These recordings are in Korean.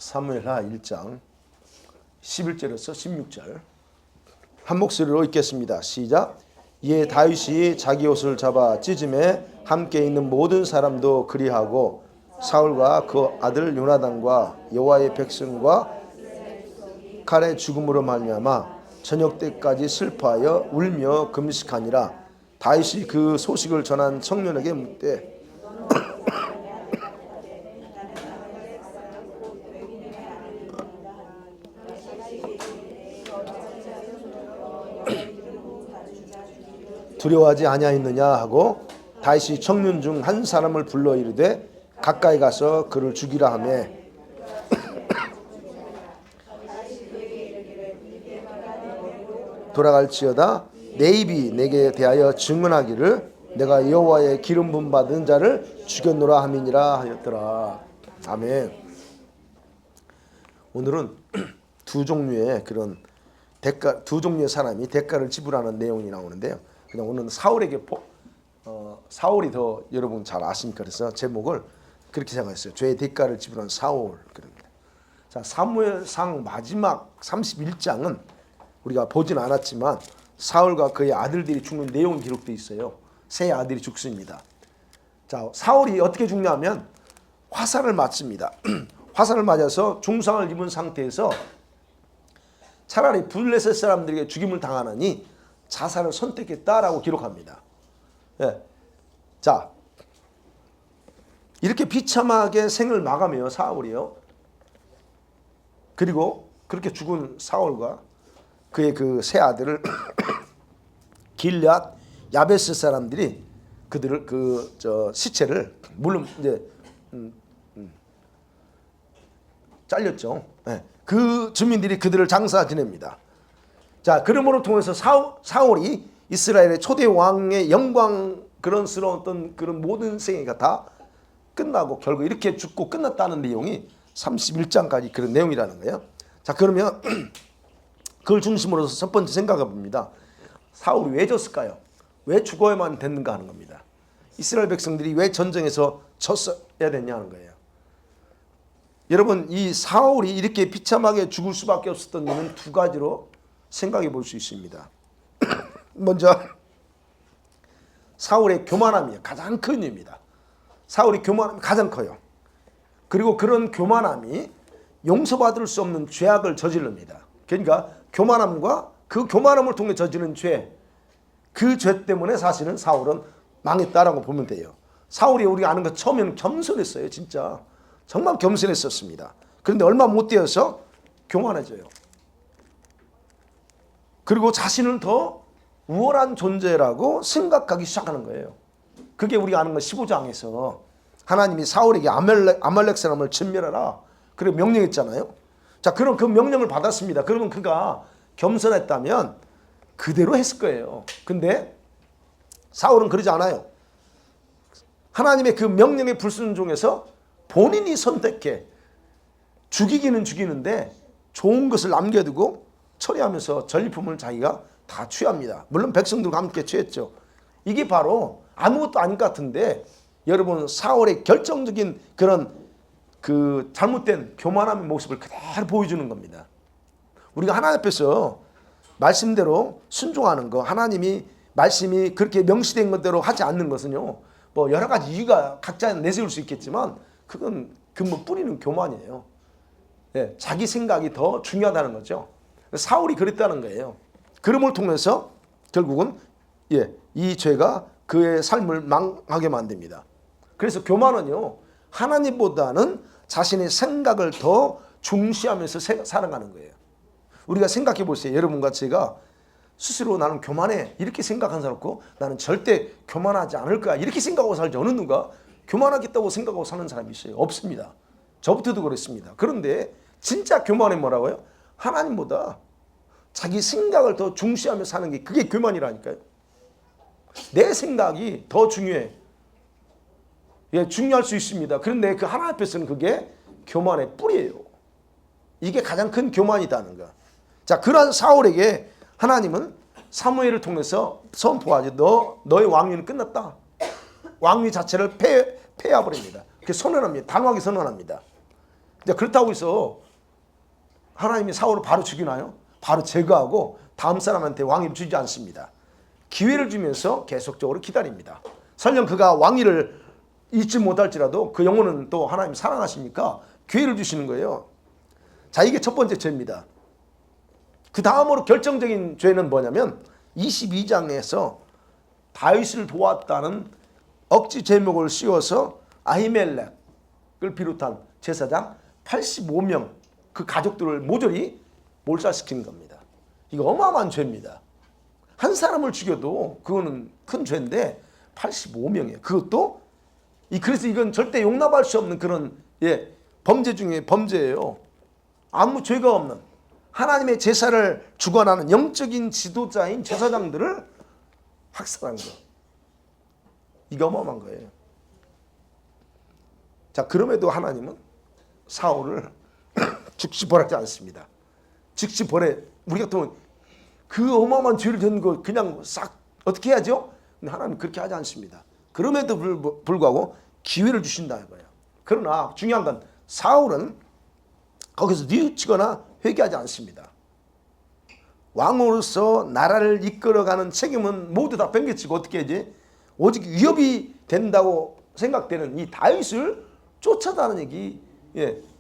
사무엘하 1장 11절에서 16절 한 목소리로 읽겠습니다. 시작. 이에 다윗이 자기 옷을 잡아 찢음에 함께 있는 모든 사람도 그리하고 사울과 그 아들 요나단과 여호와의 백성과 칼의 죽음으로 말미암아 저녁 때까지 슬퍼하여 울며 금식하니라. 다윗이 그 소식을 전한 청년에게 묻되 두려워하지 아니하였느냐 하고 다윗이 청년 중 한 사람을 불러 이르되 가까이 가서 그를 죽이라 하며 돌아갈지어다 내 입이 내게 대하여 증언하기를 내가 여호와의 기름 부음 받은 자를 죽였노라 함이니라 하였더라. 아멘. 오늘은 두 종류의 그런 대가, 두 종류의 사람이 대가를 지불하는 내용이 나오는데요. 그냥 오늘은 사울에게 사울이 더 여러분 잘 아시니까 그래서 제목을 그렇게 생각했어요. 죄의 대가를 지불한 사울. 그럽니다. 자, 사무엘상 마지막 31장은 우리가 보진 않았지만 사울과 그의 아들들이 죽는 내용이 기록되어 있어요. 세 아들이 죽습니다. 자, 사울이 어떻게 죽냐면 화살을 맞습니다. 화살을 맞아서 중상을 입은 상태에서 차라리 블레셋 사람들에게 죽임을 당하느니 자살을 선택했다라고 기록합니다. 예. 자, 이렇게 비참하게 생을 마감해요, 사울이요. 그리고 그렇게 죽은 사울과 그의 그 세 아들을 길앗 야베스 사람들이 그들을 시체를 물론 이제 잘렸죠. 예. 그 주민들이 그들을 장사 지냅니다. 자, 그러므로 통해서 사울이 이스라엘의 초대 왕의 영광 그런스러웠던 그런 모든 생애가 다 끝나고 결국 이렇게 죽고 끝났다는 내용이 31장까지 그런 내용이라는 거예요. 자, 그러면 그걸 중심으로서 첫 번째 생각해 봅니다. 사울이 왜 졌을까요? 왜 죽어야만 됐는가 하는 겁니다. 이스라엘 백성들이 왜 전쟁에서 졌어야 됐냐 하는 거예요. 여러분, 이 사울이 이렇게 비참하게 죽을 수밖에 없었던 이유는 두 가지로 생각해 볼 수 있습니다. 먼저 사울의 교만함이 가장 큰 이유입니다. 사울의 교만함이 가장 커요. 그리고 그런 교만함이 용서받을 수 없는 죄악을 저지릅니다. 그러니까 교만함과 그 교만함을 통해 저지른 죄, 그 죄 때문에 사실은 사울은 망했다라고 보면 돼요. 사울이 우리가 아는 것 처음에는 겸손했어요. 진짜 정말 겸손했었습니다. 그런데 얼마 못 되어서 교만해져요. 그리고 자신은 더 우월한 존재라고 생각하기 시작하는 거예요. 그게 우리가 아는 것 15장에서 하나님이 사울에게 아말렉 사람을 진멸하라 그래 명령했잖아요. 자, 그럼 그 명령을 받았습니다. 그러면 그가 겸손했다면 그대로 했을 거예요. 근데 사울은 그러지 않아요. 하나님의 그 명령에 불순종해서 본인이 선택해 죽이기는 죽이는데 좋은 것을 남겨두고 처리하면서 전리품을 자기가 다 취합니다. 물론 백성들과 함께 취했죠. 이게 바로 아무것도 아닌 것 같은데 여러분 사울의 결정적인 그런 그 잘못된 교만함의 모습을 그대로 보여주는 겁니다. 우리가 하나님 앞에서 말씀대로 순종하는 거, 하나님이 말씀이 그렇게 명시된 것대로 하지 않는 것은요, 뭐 여러 가지 이유가 각자 내세울 수 있겠지만 그건 근본 뿌리는 교만이에요. 네, 자기 생각이 더 중요하다는 거죠. 사울이 그랬다는 거예요. 그럼을 통해서 결국은 이 죄가 그의 삶을 망하게 만듭니다. 그래서 교만은요, 하나님보다는 자신의 생각을 더 중시하면서 살아가는 거예요. 우리가 생각해 보세요. 여러분과 제가 스스로 나는 교만해 이렇게 생각한 사람 없고 나는 절대 교만하지 않을 거야 이렇게 생각하고 살지. 어느 누가 교만하겠다고 생각하고 사는 사람이 있어요? 없습니다. 저부터도 그렇습니다. 그런데 진짜 교만이 뭐라고요? 하나님보다 자기 생각을 더 중시하며 사는 게 그게 교만이라니까요. 내 생각이 더 중요해. 중요할 수 있습니다. 그런데 그 하나님 앞에서는 그게 교만의 뿌리예요. 이게 가장 큰 교만이다는 거. 자, 그러한 사울에게 하나님은 사무엘을 통해서 선포하지. 너의 왕위는 끝났다. 왕위 자체를 폐해버립니다. 그렇게 선언합니다. 단호하게 선언합니다. 이제 그렇다고 해서 하나님이 사울을 바로 죽이나요? 바로 제거하고 다음 사람한테 왕위를 주지 않습니다. 기회를 주면서 계속적으로 기다립니다. 설령 그가 왕위를 잊지 못할지라도 그 영혼은 또 하나님 사랑하시니까 기회를 주시는 거예요. 자, 이게 첫 번째 죄입니다. 그 다음으로 결정적인 죄는 뭐냐면 22장에서 다윗을 도왔다는 억지 제목을 씌워서 아히멜렉을 비롯한 제사장 85명 그 가족들을 모조리 몰살시키는 겁니다. 이거 어마어마한 죄입니다. 한 사람을 죽여도 그거는 큰 죄인데 85명이에요. 그것도 그래서 이건 절대 용납할 수 없는 그런 범죄 중에 범죄예요. 아무 죄가 없는 하나님의 제사를 주관하는 영적인 지도자인 제사장들을 학살한 거. 이게 어마어마한 거예요. 자, 그럼에도 하나님은 사울을 즉시 벌하지 않습니다. 즉시 벌해. 우리 같으면 그 어마어마한 죄를 진 거 그냥 싹 어떻게 해야죠? 근데 하나님은 그렇게 하지 않습니다. 그럼에도 불구하고 기회를 주신다 이거예요. 그러나 중요한 건 사울은 거기서 뉘우치거나 회개하지 않습니다. 왕으로서 나라를 이끌어가는 책임은 모두 다 benge치고 어떻게 하지? 오직 위협이 된다고 생각되는 이 다윗을 쫓아다니는 얘기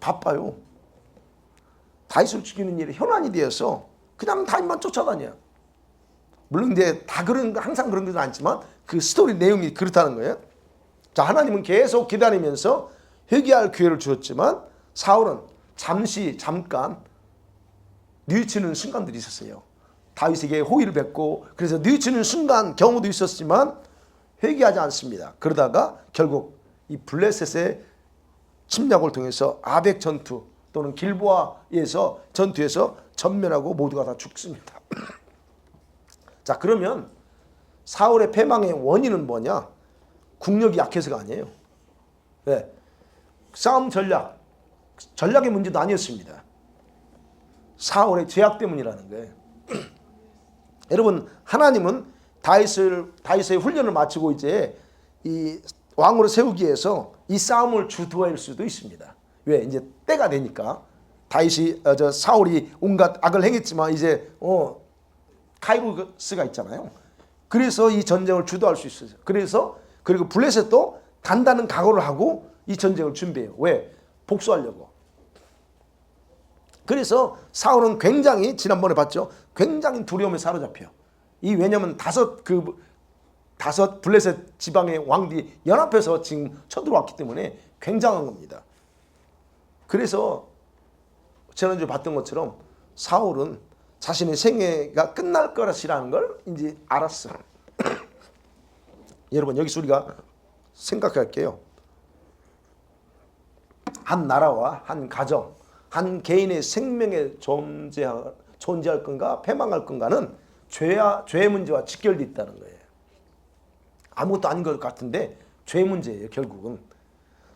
바빠요. 다윗을 죽이는 일이 현안이 되어서 그냥 다윗만 쫓아다녀요. 물론 이제 다 그런 항상 그런 것은 아니지만 그 스토리 내용이 그렇다는 거예요. 자, 하나님은 계속 기다리면서 회개할 기회를 주었지만 사울은 잠깐 뉘우치는 순간들이 있었어요. 다윗에게 호의를 뵙고 그래서 뉘우치는 순간 경우도 있었지만 회개하지 않습니다. 그러다가 결국 이 블레셋의 침략을 통해서 아벡 전투 또는 길보아에서 전투에서 전멸하고 모두가 다 죽습니다. 자, 그러면 사울의 패망의 원인은 뭐냐? 국력이 약해서가 아니에요. 네. 싸움 전략의 문제도 아니었습니다. 사울의 죄악 때문이라는 거예요. 여러분, 하나님은 다윗의 훈련을 마치고 이제 이 왕으로 세우기 위해서 이 싸움을 주도할 수도 있습니다. 왜? 이제 때가 되니까 사울이 온갖 악을 행했지만 이제 카이루스가 있잖아요. 그래서 이 전쟁을 주도할 수 있어요. 그리고 블레셋도 간다는 각오를 하고 이 전쟁을 준비해요. 왜? 복수하려고. 그래서 사울은 굉장히 지난번에 봤죠. 굉장히 두려움에 사로잡혀. 왜냐하면 다섯 블레셋 지방의 왕들이 연합해서 지금 쳐들어왔기 때문에 굉장한 겁니다. 그래서 지난주에 봤던 것처럼 사울은 자신의 생애가 끝날 것이라는 걸 이제 알았어. 여러분, 여기서 우리가 생각할게요. 한 나라와 한 가정, 한 개인의 생명에 존재할 건가 패망할 건가는 죄의 문제와 직결되어 있다는 거예요. 아무것도 아닌 것 같은데 죄 문제예요. 결국은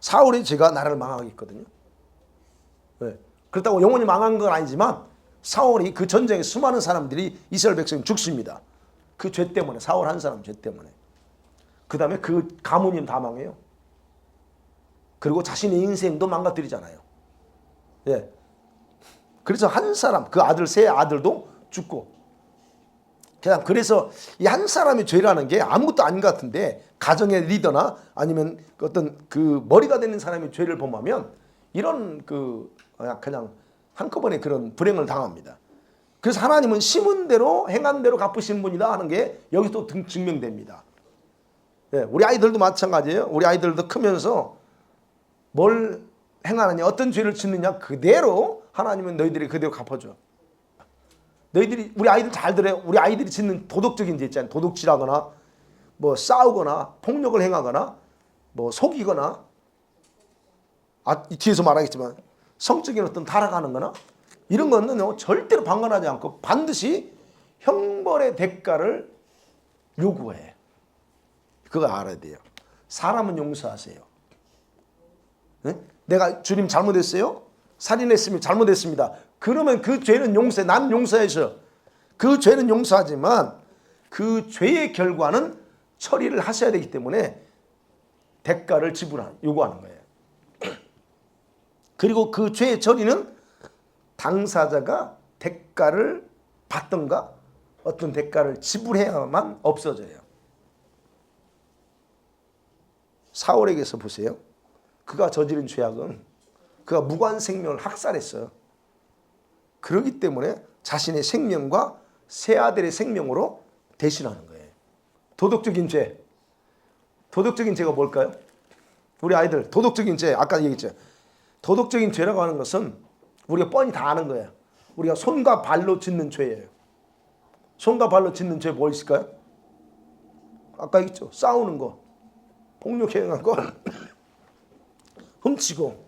사울의 죄가 나라를 망하게 했거든요. 네. 그렇다고 영원히 망한 건 아니지만 사울이 그 전쟁에 수많은 사람들이 이스라엘 백성이 죽습니다. 그 죄 때문에, 사울 한 사람 죄 때문에. 그 다음에 그 가문이 다 망해요. 그리고 자신의 인생도 망가뜨리잖아요. 예. 그래서 한 사람, 그 아들, 세 아들도 죽고. 그래서 이 한 사람의 죄라는 게 아무것도 아닌 것 같은데 가정의 리더나 아니면 어떤 그 머리가 되는 사람의 죄를 범하면 이런 그냥 한꺼번에 그런 불행을 당합니다. 그래서 하나님은 심은 대로 행한 대로 갚으시는 분이다 하는 게 여기서 또 증명됩니다. 예, 우리 아이들도 마찬가지예요. 우리 아이들도 크면서 뭘 행하느냐, 어떤 죄를 짓느냐 그대로 하나님은 너희들이 그대로 갚아줘. 우리 아이들 잘 들어요. 우리 아이들이 짓는 도덕적인 죄 있잖아요. 도둑질하거나 뭐 싸우거나 폭력을 행하거나 뭐 속이거나 뒤에서 말하겠지만 성적인 어떤 타락하는 거나 이런 거는 절대로 방관하지 않고 반드시 형벌의 대가를 요구해. 그거 알아야 돼요. 사람은 용서하세요. 네? 내가 주님 잘못했어요? 살인했으면 잘못했습니다. 그러면 그 죄는 용서해. 난 용서해서 그 죄는 용서하지만 그 죄의 결과는 처리를 하셔야 되기 때문에 대가를 요구하는 거예요. 그리고 그 죄의 처리는 당사자가 대가를 받던가 어떤 대가를 지불해야만 없어져요. 사울에게서 보세요. 그가 저지른 죄악은 그가 무관생명을 학살했어요. 그렇기 때문에 자신의 생명과 세 아들의 생명으로 대신하는 거예요. 도덕적인 죄. 도덕적인 죄가 뭘까요? 우리 아이들 도덕적인 죄 아까 얘기했죠. 도덕적인 죄라고 하는 것은 우리가 뻔히 다 아는 거예요. 우리가 손과 발로 짓는 죄예요. 손과 발로 짓는 죄 뭐 있을까요? 아까 얘기했죠. 싸우는 거, 폭력행위한 거, 훔치고,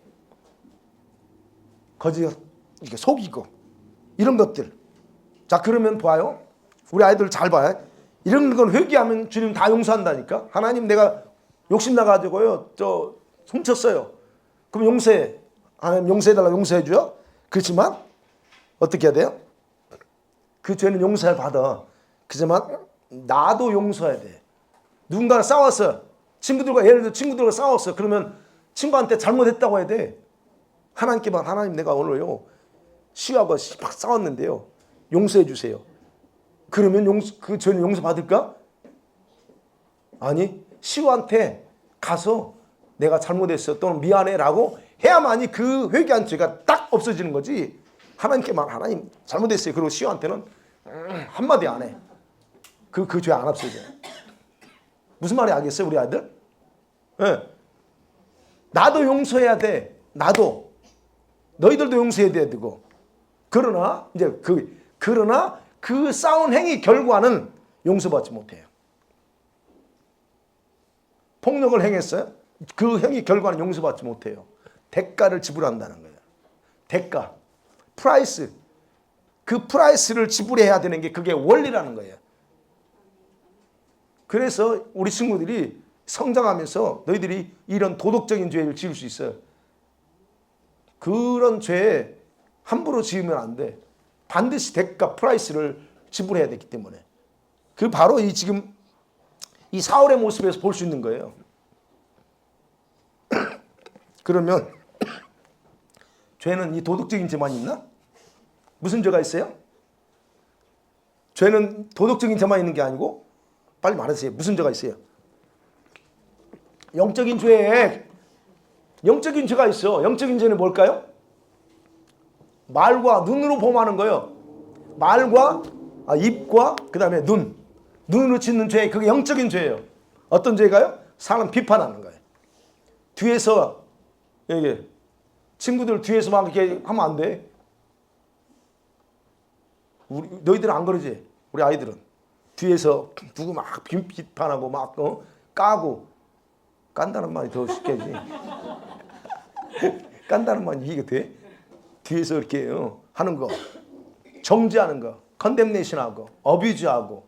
거짓 이렇게 속이고 이런 것들. 자 그러면 봐요. 우리 아이들 잘 봐요. 이런 건 회개하면 주님 다 용서한다니까. 하나님 내가 욕심 나가지고요. 저 훔쳤어요. 그럼 용서해. 하나님 용서해달라고 용서해줘요. 그렇지만 어떻게 해야 돼요? 그 죄는 용서를 받아. 그렇지만 나도 용서해야 돼. 누군가랑 싸웠어. 친구들과 예를 들어 친구들과 싸웠어. 그러면 친구한테 잘못했다고 해야 돼. 하나님께만 하나님 내가 오늘요 시하고 막 싸웠는데요. 용서해 주세요. 그러면 그 죄는 용서받을까? 아니 시우한테 가서 내가 잘못했어 또는 미안해라고 해야만이 그 회개한 죄가 딱 없어지는 거지. 하나님께만 하나님 잘못했어요. 그리고 시우한테는 한마디 안 해. 그 죄 안 없어져. 무슨 말이 알겠어요 우리 아들? 네. 나도 용서해야 돼. 나도. 너희들도 용서해야 되고. 그러나 이제 그러나 그 싸운 행위 결과는 용서받지 못해요. 폭력을 행했어요. 그 행위 결과는 용서받지 못해요. 대가를 지불한다는 거예요. 대가, 프라이스. 그 프라이스를 지불해야 되는 게 그게 원리라는 거예요. 그래서 우리 친구들이 성장하면서 너희들이 이런 도덕적인 죄를 지을 수 있어요. 그런 죄에 함부로 지으면 안 돼. 반드시 대가 프라이스를 지불해야 되기 때문에. 그 바로 이 지금 이 사울의 모습에서 볼 수 있는 거예요. 그러면 죄는 이 도덕적인 죄만 있나? 무슨 죄가 있어요? 죄는 도덕적인 죄만 있는 게 아니고 빨리 말하세요. 무슨 죄가 있어요? 영적인 죄에 영적인 죄가 있어. 영적인 죄는 뭘까요? 말과 눈으로 범하는 거예요. 말과 입과 그 다음에 눈으로 짓는 죄. 그게 영적인 죄예요. 어떤 죄가요? 사람 비판하는 거예요. 뒤에서 이게 친구들 뒤에서 막 이렇게 하면 안 돼. 너희들은 안 그러지? 우리 아이들은 뒤에서 누구 막 비판하고 막 까고 깐다는 말이 더 쉽게지. 깐다는 말이 이게 돼? 뒤에서 이렇게 하는 거, 정죄하는 거, 컨뎀네이션하고, 어뷰즈하고,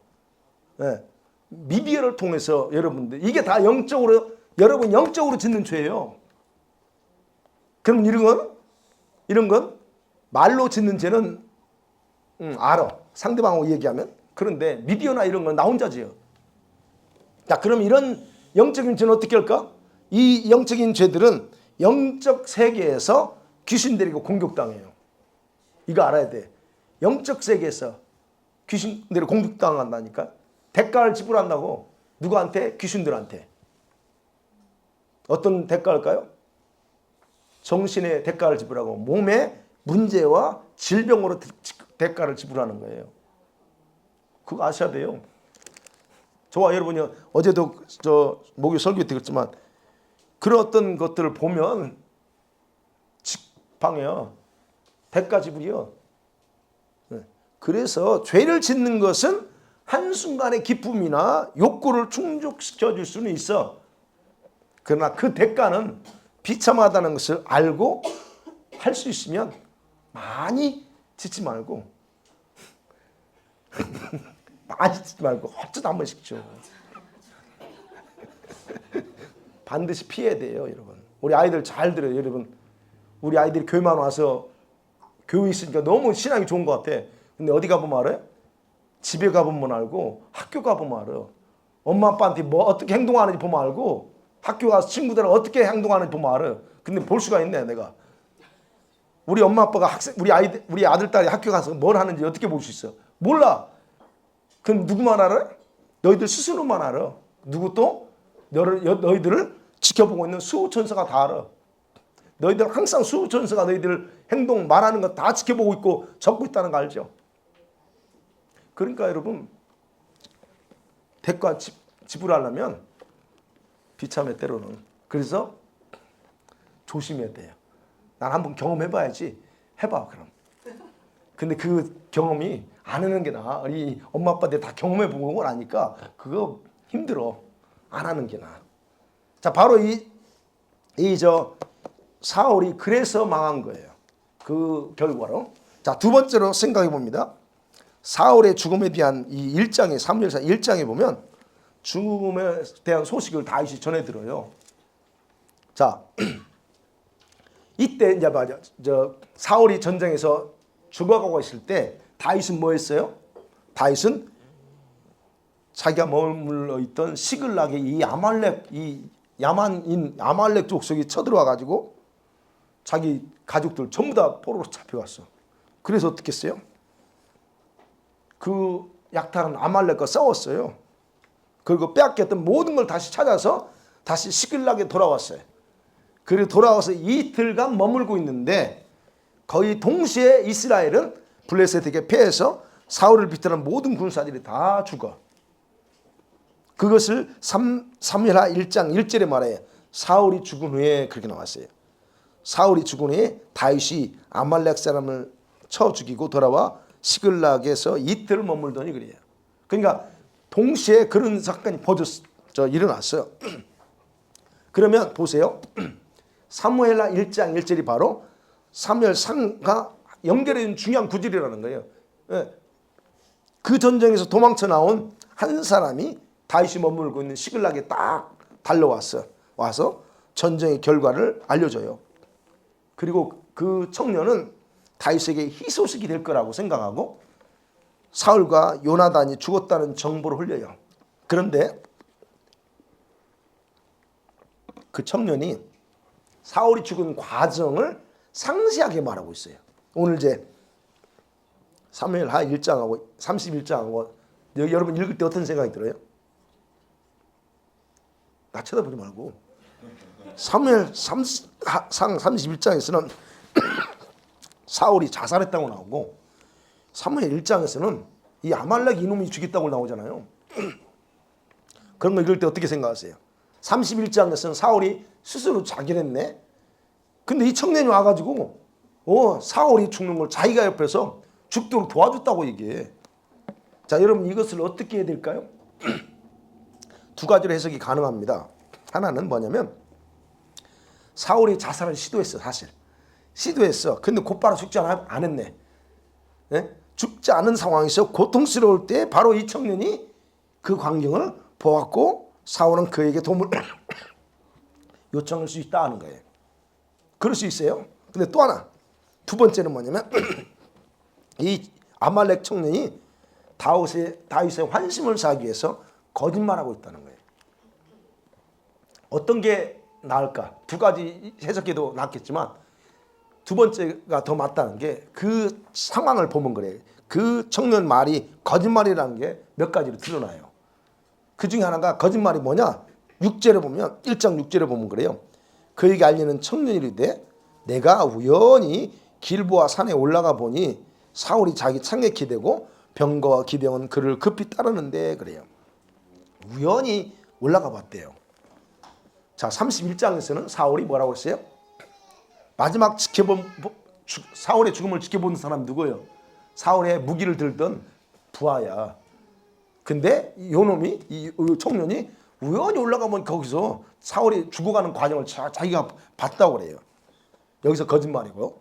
네. 미디어를 통해서 여러분들 이게 다 여러분 영적으로 짓는 죄예요. 그럼 이런 건 말로 짓는 죄는 알아. 상대방하고 얘기하면. 그런데 미디어나 이런 건 나 혼자 지어. 자, 그럼 이런 영적인 죄는 어떻게 할까? 이 영적인 죄들은 영적 세계에서 귀신들에게 공격당해요. 이거 알아야 돼. 영적 세계에서 귀신들이 공격당한다니까. 대가를 지불한다고. 누구한테? 귀신들한테. 어떤 대가일까요? 정신의 대가를 지불하고 몸의 문제와 질병으로 대가를 지불하는 거예요. 그거 아셔야 돼요. 저와 여러분이 어제도 목요일 설교 때 그랬지만 그런 어떤 것들을 보면 직방이야. 대가 지불이요. 그래서 죄를 짓는 것은 한순간의 기쁨이나 욕구를 충족시켜 줄 수는 있어. 그러나 그 대가는 비참하다는 것을 알고 할 수 있으면 많이 짓지 말고 많이 짓지 말고 어쩌다 한 번씩 줘. 반드시 피해야 돼요, 여러분. 우리 아이들 잘 들어요, 여러분. 우리 아이들이 교회만 와서 교회 있으니까 너무 신앙이 좋은 것 같아. 근데 어디 가보면 알아요? 집에 가보면 알고 학교 가보면 알아. 엄마 아빠한테 뭐 어떻게 행동하는지 보면 알고 학교 가서 친구들은 어떻게 행동하는지 보면 알아. 근데 볼 수가 있네, 내가. 우리 엄마 아빠가 우리 아들 딸이 학교 가서 뭘 하는지 어떻게 볼 수 있어? 몰라. 그럼 누구만 알아? 너희들 스스로만 알아. 누구 또? 너희들을 지켜보고 있는 수호천사가 다 알아. 너희들 항상 수호천사가 너희들 행동 말하는 거 다 지켜보고 있고 적고 있다는 거 알죠? 그러니까 여러분 대가 지불하려면 비참해 때로는. 그래서 조심해야 돼요. 난 한번 경험해봐야지. 해봐 그럼. 근데 그 경험이 안 하는 게 나아. 우리 엄마 아빠들 다 경험해보고 나니까 그거 힘들어. 안 하는 게 나아. 자, 바로 사울이 그래서 망한 거예요. 그 결과로. 자, 두 번째로 생각해 봅니다. 사울의 죽음에 대한 이 1장에 사무엘상 1장에 보면 죽음에 대한 소식을 다윗이 전해 들어요. 자, 이때 이제 사울이 전쟁에서 죽어가고 있을 때 다윗은 뭐 했어요? 다윗은 자기가 머물러 있던 시글락의 이 야만인 아말렉 족속이 쳐들어와 가지고 자기 가족들 전부 다 포로로 잡혀갔어. 그래서 어떻게 했어요? 그 약탈한 아말렉과 싸웠어요. 그리고 빼앗겼던 모든 걸 다시 찾아서 다시 시글락에 돌아왔어요. 그리고 돌아와서 이틀간 머물고 있는데 거의 동시에 이스라엘은 블레셋에게 패해서 사울을 비롯한 모든 군사들이 다 죽어. 그것을 사무엘하 1장 1절에 말해요. 사울이 죽은 후에 그렇게 나왔어요. 사울이 죽은 후에 다윗이 아말렉 사람을 쳐 죽이고 돌아와 시글락에서 이틀을 머물더니 그래요. 그러니까 동시에 그런 사건이 일어났어요. 그러면 보세요. 사무엘하 1장 1절이 바로 사무엘상과 연결된 중요한 구절이라는 거예요. 그 전쟁에서 도망쳐 나온 한 사람이 다윗이 머물고 있는 시글락에 딱 달려왔어. 와서 전쟁의 결과를 알려줘요. 그리고 그 청년은 다윗에게 희소식이 될 거라고 생각하고 사울과 요나단이 죽었다는 정보를 흘려요. 그런데 그 청년이 사울이 죽은 과정을 상세하게 말하고 있어요. 오늘 이제 사무엘하 1장하고 31장하고 여러분 읽을 때 어떤 생각이 들어요? 나 쳐다보지 말고. 사무엘상 31장에서는 사울이 자살했다고 나오고 사무엘 1장에서는 이 아말렉 이놈이 죽였다고 나오잖아요. 그런 거 읽을 때 어떻게 생각하세요? 31장에서는 사울이 스스로 자결했네. 근데 이 청년이 와가지고 사울이 죽는 걸 자기가 옆에서 죽도록 도와줬다고 얘기해. 자, 여러분 이것을 어떻게 해야 될까요? 두 가지로 해석이 가능합니다. 하나는 뭐냐면 사울이 자살을 시도했어. 사실 시도했어. 근데 곧바로 죽지 않았네. 네? 죽지 않은 상황에서 고통스러울 때 바로 이 청년이 그 광경을 보았고 사울은 그에게 도움을 요청할 수 있다 하는 거예요. 그럴 수 있어요. 근데 또 하나, 두 번째는 뭐냐면 이 아말렉 청년이 다윗의 환심을 사기 위해서 거짓말하고 있다는 거예요. 어떤 게 나을까? 두 가지 해석해도 낫겠지만 두 번째가 더 맞다는 게 그 상황을 보면 그래요. 그 청년 말이 거짓말이라는 게 몇 가지로 드러나요. 그 중에 하나가 거짓말이 뭐냐? 6절에 보면 1장 6절에 보면 그래요. 그에게 알리는 청년이 이르되 내가 우연히 길보아 산에 올라가 보니 사울이 자기 창에 기대고 병거와 기병은 그를 급히 따르는데 그래요. 우연히 올라가 봤대요. 자, 31장에서는 사울이 뭐라고 했어요? 마지막 사울의 죽음을 지켜본 사람 누구예요? 사울의 무기를 들던 부하야. 근데 요놈이 이 청년이 우연히 올라가면 거기서 사울이 죽어가는 과정을 자기가 봤다고 그래요. 여기서 거짓말이고요.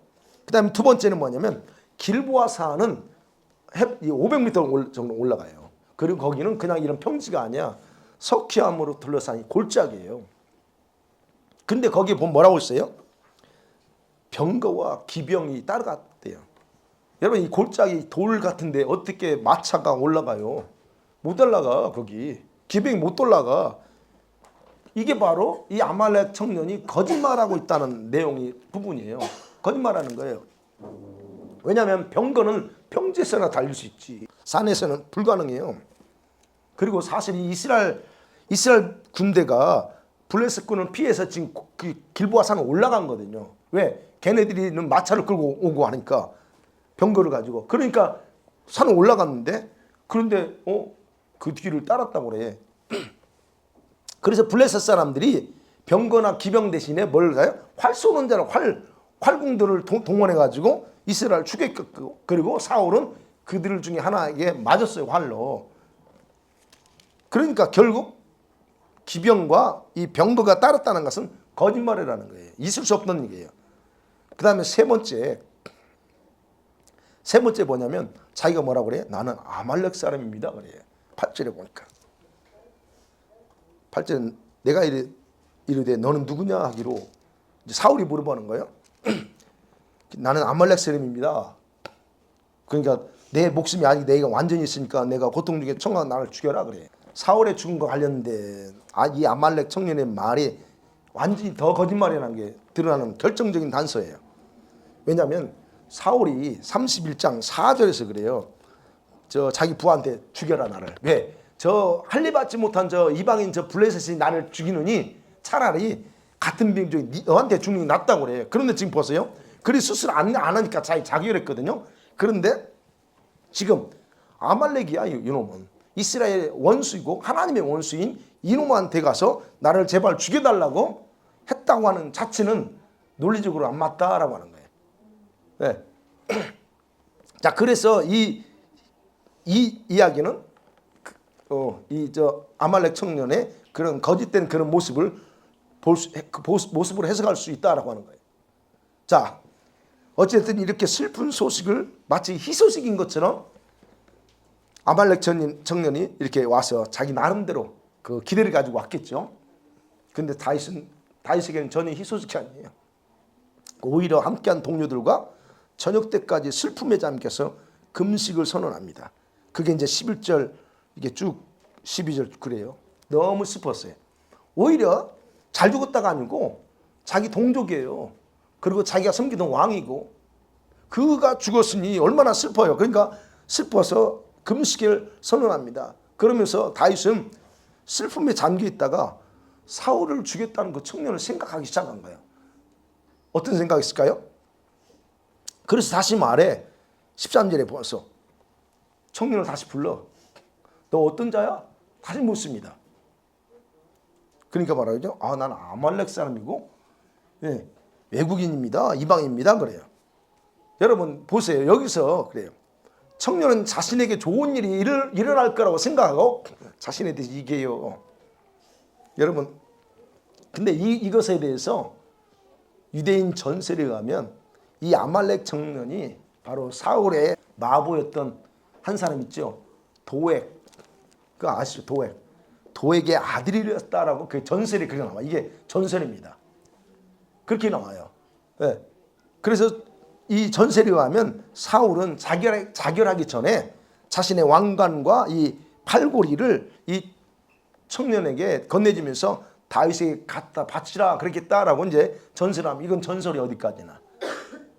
그 다음에 두 번째는 뭐냐면 길보아 산은 500m 정도 올라가요. 그리고 거기는 그냥 이런 평지가 아니야. 석회암으로 둘러싼 골짜기예요. 근데 거기에 보면 뭐라고 있어요? 병거와 기병이 따라갔대요. 여러분 이 골짜기 돌 같은데 어떻게 마차가 올라가요? 못 올라가. 거기 기병이 못 올라가. 이게 바로 이 아말렉 청년이 거짓말하고 있다는 내용이 부분이에요. 거짓말하는 거예요. 왜냐하면 병거는 평지에서나 달릴 수 있지. 산에서는 불가능해요. 그리고 사실 이 이스라엘 군대가 블레셋군을 피해서 지금 그 길보아 산에 올라간 거거든요. 왜? 걔네들이는 마차를 끌고 오고 하니까 병거를 가지고. 그러니까 산에 올라갔는데 그런데 그 뒤를 따랐다고 그래. 그래서 블레셋 사람들이 병거나 기병 대신에 뭘 가요? 활 쏘는 자를 활궁들을 동원해 가지고 이스라엘 추격했고, 그리고 사울은 그들 중에 하나에게 맞았어요, 활로. 그러니까 결국 기병과 이 병거가 따랐다는 것은 거짓말이라는 거예요. 있을 수 없는 얘기예요. 그 다음에 세 번째 뭐냐면 자기가 뭐라고 그래? 나는 아말렉 사람입니다 그래. 8절에 보니까 8절에 내가 이르되 너는 누구냐 하기로 이제 사울이 물어보는 거예요. 나는 아말렉 사람입니다. 그러니까 내 목숨이 아직 내가 완전히 있으니까 내가 고통 중에 청하고 나를 죽여라 그래. 사울의 죽음과 관련된 이 아말렉 청년의 말이 완전히 더 거짓말이라는 게 드러나는 결정적인 단서예요. 왜냐하면 사울이 31장 4절에서 그래요. 자기 부하한테 죽여라 나를. 왜? 저 할례받지 못한 저 이방인 저 블레셋이 나를 죽이느니 차라리 같은 병 중에 너한테 죽는 게 낫다고 그래. 그런데 지금 보세요. 그리 스스로 안 하니까 자기였거든요. 그런데 지금 아말렉이야 이놈은. 이스라엘의 원수이고 하나님의 원수인 이놈한테 가서 나를 제발 죽여달라고 했다고 하는 자체는 논리적으로 안 맞다라고 하는 거예요. 네. 자, 그래서 이 이야기는 아말렉 청년의 그런 거짓된 그런 모습을 모습으로 해석할 수 있다라고 하는 거예요. 자, 어쨌든 이렇게 슬픈 소식을 마치 희소식인 것처럼 아말렉 청년이 이렇게 와서 자기 나름대로 그 기대를 가지고 왔겠죠. 근데 다윗에게는 전혀 희소식이 아니에요. 오히려 함께한 동료들과 저녁 때까지 슬픔에 잠겨서 금식을 선언합니다. 그게 이제 11절 이게 쭉 12절 그래요. 너무 슬펐어요. 오히려 잘 죽었다가 아니고 자기 동족이에요. 그리고 자기가 섬기던 왕이고 그가 죽었으니 얼마나 슬퍼요. 그러니까 슬퍼서 금식을 선언합니다. 그러면서 다윗은 슬픔에 잠겨 있다가 사울을 죽였다는 그 청년을 생각하기 시작한 거예요. 어떤 생각이 있을까요? 그래서 다시 말해 13절에 보면서 청년을 다시 불러. 너 어떤 자야? 다시 묻습니다. 그러니까 말하죠. 나는 아말렉 사람이고 외국인입니다. 이방입니다. 그래요. 여러분 보세요. 여기서 그래요. 청년은 자신에게 좋은 일이 일어날 거라고 생각하고 자신에 대해서 이겨요. 여러분 근데 이것에 대해서 유대인 전설에 의하면 이 아말렉 청년이 바로 사울의 마부였던 한 사람 있죠. 도액. 그거 아시죠? 도액의 아들이었다라고 그 전설이 그렇게 나와요. 이게 전설입니다. 그렇게 나와요. 네. 그래서 이 전설에 의하면 사울은 자결하기 전에 자신의 왕관과 이 팔고리를 이 청년에게 건네주면서 다윗에게 갖다 바치라 그랬겠다라고 이제 전설하면 이건 전설이 어디까지나.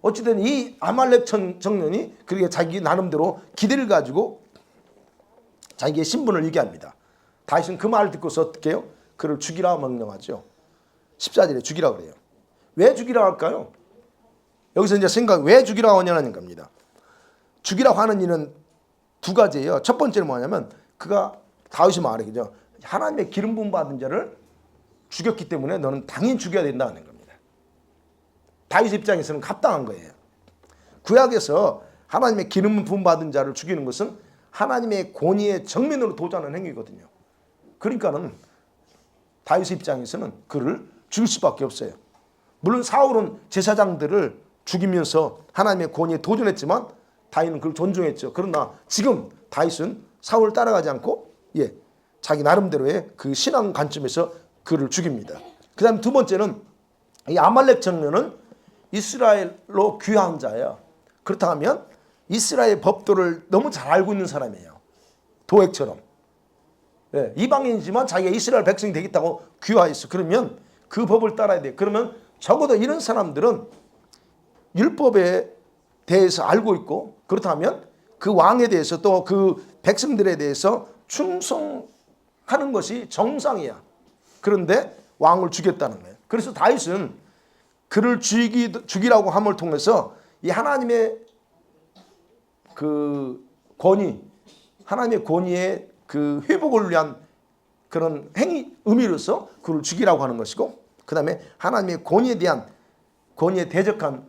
어쨌든 이 아말렉 청년이 그렇게 자기 나름대로 기대를 가지고 자기의 신분을 얘기합니다. 다윗은 그 말을 듣고서 어떻게 해요? 그를 죽이라 명령하죠. 14절에 죽이라 그래요. 왜 죽이라 할까요? 여기서 이제 생각 왜 죽이라고 하냐는 겁니다. 죽이라고 하는 이유는 두 가지예요. 첫 번째는 뭐냐면 그가 다윗이 말하기죠. 하나님의 기름 부음 받은 자를 죽였기 때문에 너는 당연히 죽여야 된다는 겁니다. 다윗 입장에서는 합당한 거예요. 구약에서 하나님의 기름 부음 받은 자를 죽이는 것은 하나님의 권위에 정면으로 도전하는 행위거든요. 그러니까는 다윗 입장에서는 그를 죽일 수밖에 없어요. 물론 사울은 제사장들을 죽이면서 하나님의 권위에 도전했지만 다윗은 그를 존중했죠. 그러나 지금 다윗은 사울을 따라가지 않고 자기 나름대로의 그 신앙 관점에서 그를 죽입니다. 그 다음에 두 번째는 이 아말렉 청년은 이스라엘로 귀화한 자예요. 그렇다면 이스라엘 법도를 너무 잘 알고 있는 사람이에요. 도액처럼. 이방인이지만 자기가 이스라엘 백성이 되겠다고 귀화했어. 그러면 그 법을 따라야 돼. 그러면 적어도 이런 사람들은 율법에 대해서 알고 있고 그렇다면 그 왕에 대해서 또 그 백성들에 대해서 충성하는 것이 정상이야. 그런데 왕을 죽였다는 거예요. 그래서 다윗은 그를 죽이라고 함을 통해서 이 하나님의 그 권위, 하나님의 권위의 그 회복을 위한 그런 의미로서 그를 죽이라고 하는 것이고, 그 다음에 하나님의 권위에 대적한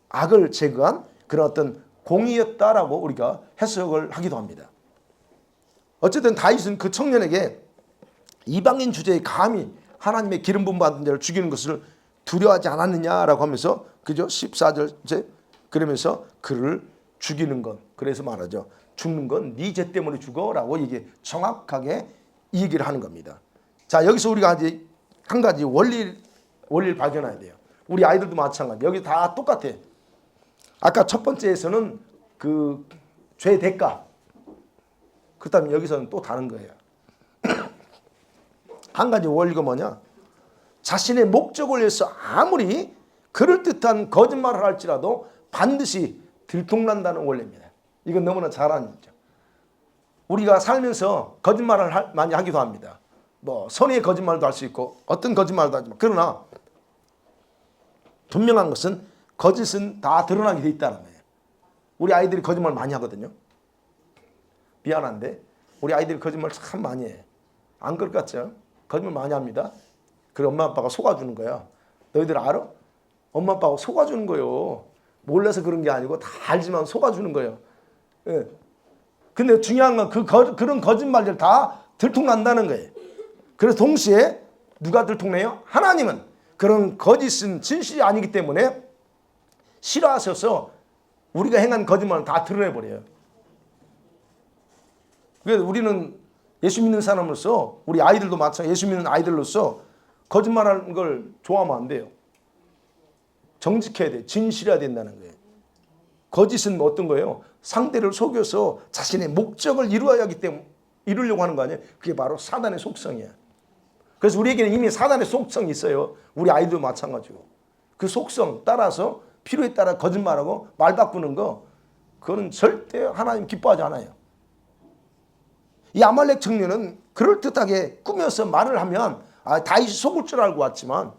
악을 제거한 그런 어떤 공의였다라고 우리가 해석을 하기도 합니다. 어쨌든 다윗은 그 청년에게 이방인 주제에 감히 하나님의 기름 부음 받은 자를 죽이는 것을 두려워하지 않았느냐라고 하면서, 그죠? 14절째 그러면서 그를 죽이는 것, 그래서 말하죠. 죽는 건 네 죄 때문에 죽어라고 이게 정확하게 얘기를 하는 겁니다. 자, 여기서 우리가 이제 한 가지 원리를 발견해야 돼요. 우리 아이들도 마찬가지. 여기 다 똑같아. 아까 첫 번째에서는 그 죄 대가. 그렇다면 여기서는 또 다른 거예요. 한 가지 원리가 뭐냐? 자신의 목적을 위해서 아무리 그럴듯한 거짓말을 할지라도 반드시 들통난다는 원리입니다. 이건 너무나 잘 아는 거죠. 우리가 살면서 거짓말을 많이 하기도 합니다. 뭐 선의의 거짓말도 할 수 있고 어떤 거짓말도 하지만, 그러나 분명한 것은 거짓은 다 드러나게 돼 있다는 거예요. 우리 아이들이 거짓말 많이 하거든요. 미안한데 우리 아이들이 거짓말 참 많이 해. 안 그럴 것 같죠? 거짓말 많이 합니다. 그래 엄마 아빠가 속아주는 거야. 너희들 알아? 엄마 아빠가 속아주는 거예요. 몰라서 그런 게 아니고 다 알지만 속아주는 거예요. 예. 근데 중요한 건 그런 거짓말들 다 들통난다는 거예요. 그래서 동시에 누가 들통내요? 하나님은 그런 거짓은 진실이 아니기 때문에 싫어하셔서 우리가 행한 거짓말을 다 드러내버려요. 그래서 우리는 예수 믿는 사람으로서, 우리 아이들도 마찬가지, 예수 믿는 아이들로서 거짓말하는 걸 좋아하면 안 돼요. 정직해야 돼. 진실해야 된다는 거예요. 거짓은 어떤 거예요? 상대를 속여서 자신의 목적을 이루어야 하기 때문에 이루려고 하는 거 아니에요? 그게 바로 사단의 속성이야. 그래서 우리에게는 이미 사단의 속성이 있어요. 우리 아이도 마찬가지고. 그 속성 따라서 필요에 따라 거짓말하고 말 바꾸는 거, 그거는 절대 하나님 기뻐하지 않아요. 이 아말렉 청년은 그럴듯하게 꾸며서 말을 하면 다윗이 속을 줄 알고 왔지만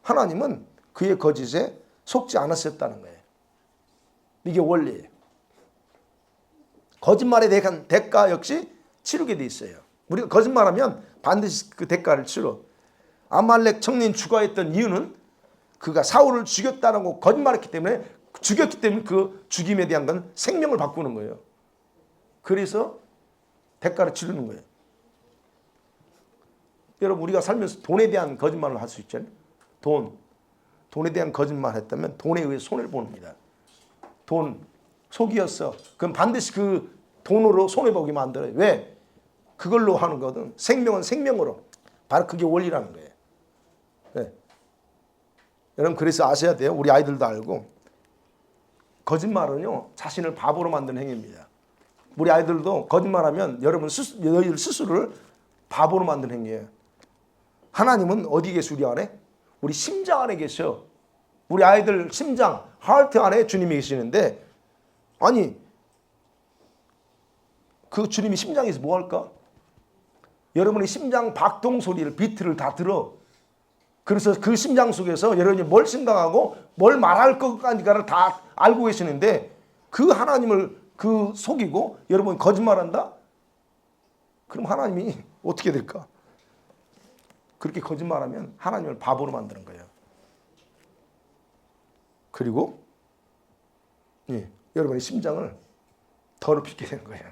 하나님은 그의 거짓에 속지 않았었다는 거예요. 이게 원리예요. 거짓말에 대한 대가 역시 치르게 돼 있어요. 우리가 거짓말하면 반드시 그 대가를 치러. 아말렉 청년이 죽어했던 이유는 그가 사울을 죽였다고 거짓말했기 때문에, 죽였기 때문에 그 죽임에 대한 건 생명을 바꾸는 거예요. 그래서 대가를 치르는 거예요. 여러분, 우리가 살면서 돈에 대한 거짓말을 할 수 있잖아요. 돈에 대한 거짓말 했다면 돈에 의해 손해를 봅니다. 돈 속이었어. 그럼 반드시 그 돈으로 손해보게 만들어요. 왜? 그걸로 하는 거든. 생명은 생명으로. 바로 그게 원리라는 거예요. 네. 여러분, 그래서 아셔야 돼요. 우리 아이들도 알고. 거짓말은요, 자신을 바보로 만드는 행위입니다. 우리 아이들도 거짓말하면 너희들 스스로를 바보로 만드는 행위예요. 하나님은 어디 계시 우리 안에? 우리 심장 안에 계셔. 우리 아이들 심장, 하트 안에 주님이 계시는데, 아니 그 주님이 심장에서 뭐 할까? 여러분의 심장 박동 소리를, 비트를 다 들어. 그래서 그 심장 속에서 여러분이 뭘 생각하고 뭘 말할 것까지를 다 알고 계시는데, 그 하나님을 그 속이고 여러분 거짓말한다? 그럼 하나님이 어떻게 될까? 그렇게 거짓말하면 하나님을 바보로 만드는 거예요. 그리고 여러분의 심장을 더럽히게 되는 거예요.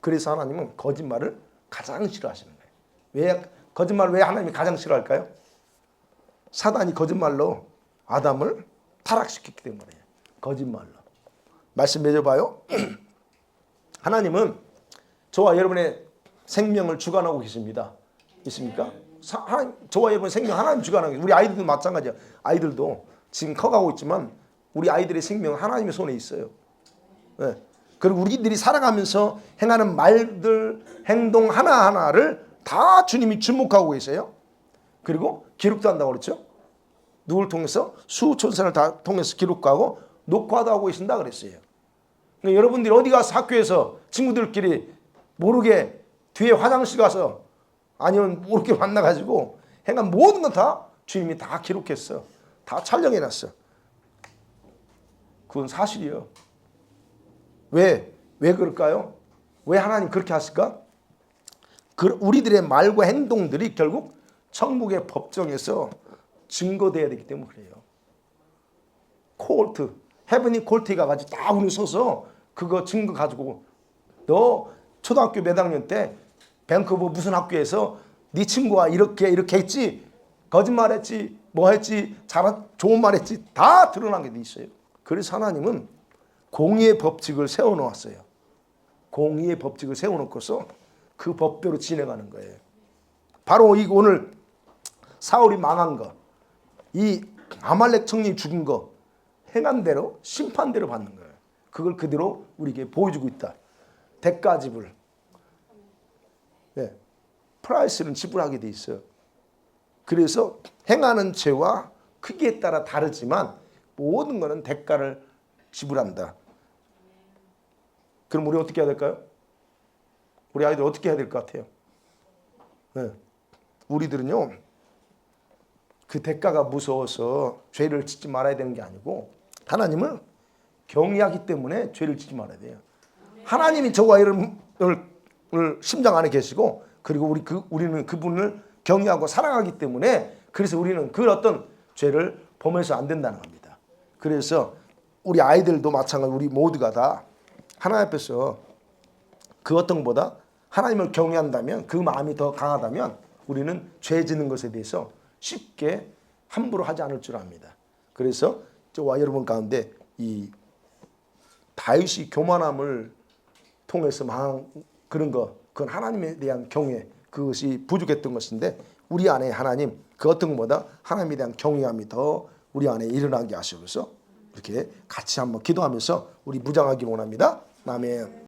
그래서 하나님은 거짓말을 가장 싫어하시는 거예요. 거짓말을 왜 하나님이 가장 싫어할까요? 사단이 거짓말로 아담을 타락시켰기 때문이에요. 거짓말로. 말씀 맺어봐요. 하나님은 저와 여러분의 생명을 주관하고 계십니다. 있습니까? 저와 여러분의 생명 하나님 주관하고 계십니다. 우리 아이들도 마찬가지야. 아이들도 지금 커가고 있지만 우리 아이들의 생명은 하나님의 손에 있어요. 네. 그리고 우리들이 살아가면서 행하는 말들, 행동 하나하나를 다 주님이 주목하고 계세요. 그리고 기록도 한다고 그랬죠. 누굴 통해서? 수천사를 다 통해서 기록하고 녹화도 하고 계신다 그랬어요. 그러니까 여러분들이 어디 가서 학교에서 친구들끼리 모르게 뒤에 화장실 가서 아니면 모르게 만나가지고 행한 모든 건 다 주님이 다 기록했어. 다 촬영해놨어. 그건 사실이에요. 왜 그럴까요? 왜 하나님 그렇게 하실까? 우리들의 말과 행동들이 결국 천국의 법정에서 증거돼야 되기 때문에 그래요. 코르트, 헤브니 콜트에 가가지고 딱 우리 서서 그거 증거 가지고 너 초등학교 몇 학년 때 밴쿠버 무슨 학교에서 네 친구가 이렇게 했지, 거짓말했지, 뭐 했지, 좋은 말 했지, 다 드러난 게 돼 있어요. 그래서 하나님은 공의의 법칙을 세워놓았어요. 공의의 법칙을 세워놓고서 그 법대로 진행하는 거예요. 바로 이 오늘 사울이 망한 거, 이 아말렉 청년이 죽은 거 행한 대로 심판대로 받는 거예요. 그걸 그대로 우리에게 보여주고 있다. 대가 지불. 네. 프라이스는 지불하게 돼 있어요. 그래서 행하는 죄와 크기에 따라 다르지만 모든 것은 대가를 지불한다. 그럼 우리 어떻게 해야 될까요? 우리 아이들 어떻게 해야 될 것 같아요? 네. 우리들은요, 그 대가가 무서워서 죄를 짓지 말아야 되는 게 아니고 하나님을 경외하기 때문에 죄를 짓지 말아야 돼요. 하나님이 저와 여러분을 심장 안에 계시고 그리고 우리는 그분을 경외하고 사랑하기 때문에 그래서 우리는 그 어떤 죄를 범해서 안 된다는 겁니다. 그래서 우리 아이들도 마찬가지로 우리 모두가 다 하나님 앞에서 그 어떤 것보다 하나님을 경외한다면 그 마음이 더 강하다면 우리는 죄 짓는 것에 대해서 쉽게 함부로 하지 않을 줄 압니다. 그래서 저와 여러분 가운데 이 다윗이 교만함을 통해서 망한 그런 거, 그건 하나님에 대한 경외, 그것이 부족했던 것인데 우리 안에 하나님 그 어떤 것보다 하나님에 대한 경외함이 더 우리 안에 일어나게 하셔서 이렇게 같이 한번 기도하면서 우리 무장하기를 원합니다. 아멘.